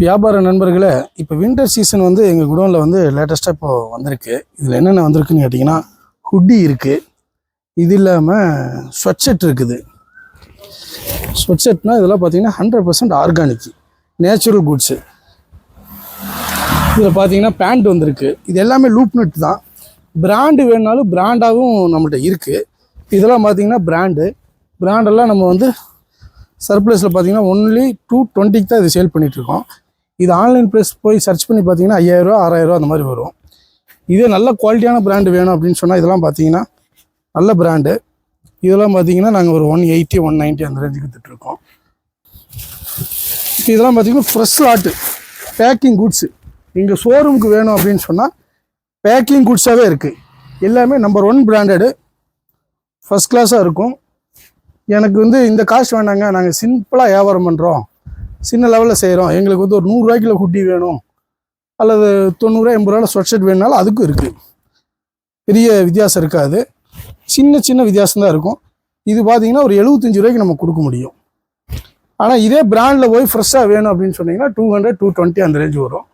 வியாபார நண்பர்களே, இப்போ வின்டர் சீசன் வந்து எங்கள் குடோனில் வந்து லேட்டஸ்ட்டாக இப்போது வந்திருக்கு. இதில் என்னென்ன வந்திருக்குன்னு கேட்டிங்கன்னா, ஹுட்டி இருக்குது. இது இல்லாமல் ஸ்வெட் ஷர்ட் இருக்குது. ஸ்வெட் ஷர்ட்னால் இதெல்லாம் பார்த்தீங்கன்னா 100% ஆர்கானிக் நேச்சுரல் குட்ஸு. இதில் பார்த்தீங்கன்னா பேண்ட் வந்திருக்கு. இது எல்லாமே லூப் நட் தான். பிராண்டு வேணுனாலும் பிராண்டாகவும் நம்மள்கிட்ட இருக்குது. இதெல்லாம் பார்த்தீங்கன்னா பிராண்டெல்லாம் நம்ம வந்து சர்ப்ளஸில் பார்த்தீங்கன்னா ஒன்லி 220 தான் இது சேல் பண்ணிகிட்ருக்கோம். இது ஆன்லைன் ப்ரைஸ் போய் சர்ச் பண்ணி பார்த்தீங்கன்னா 5000 6000 அந்த மாதிரி வரும். இதே நல்ல குவாலிட்டியான பிராண்டு வேணும் அப்படின்னு சொன்னால் இதெல்லாம் பார்த்தீங்கன்னா நல்ல பிராண்டு. இதெல்லாம் பார்த்தீங்கன்னா நாங்கள் ஒரு 180 190 அந்த ரேஞ்சுக்கு விற்றுட்ருக்கோம். இதெல்லாம் பார்த்தீங்கன்னா ஃப்ரெஷ் லாட்டு பேக்கிங் குட்ஸு. எங்கள் ஷோரூமுக்கு வேணும் அப்படின்னு சொன்னால் பேக்கிங் குட்ஸாகவே இருக்குது. எல்லாமே நம்பர் 1 பிராண்டடு ஃபஸ்ட் கிளாஸாக இருக்கும். எனக்கு வந்து இந்த காஸ்ட் வேண்டாங்க, நாங்கள் சிம்பிளாக வியாபாரம் பண்ணுறோம், சின்ன லெவலில் செய்கிறோம், எங்களுக்கு வந்து ஒரு 100 ரூபாய்க்குள்ள ஹுட்டி வேணும் அல்லது 90 80 ரூபாயில் ஸ்வெட் ஷர்ட் வேணுனாலும் அதுக்கும் இருக்குது. பெரிய வித்தியாசம் இருக்காது, சின்ன வித்தியாசம் தான் இருக்கும். இது பார்த்தீங்கன்னா ஒரு 75 ரூபாய்க்கு நம்ம கொடுக்க முடியும். ஆனால் இதே பிராண்டில் போய் ஃப்ரெஷ்ஷாக வேணும் அப்படின்னு சொன்னீங்கன்னா 200 220 அந்த ரேஞ்சு வரும்.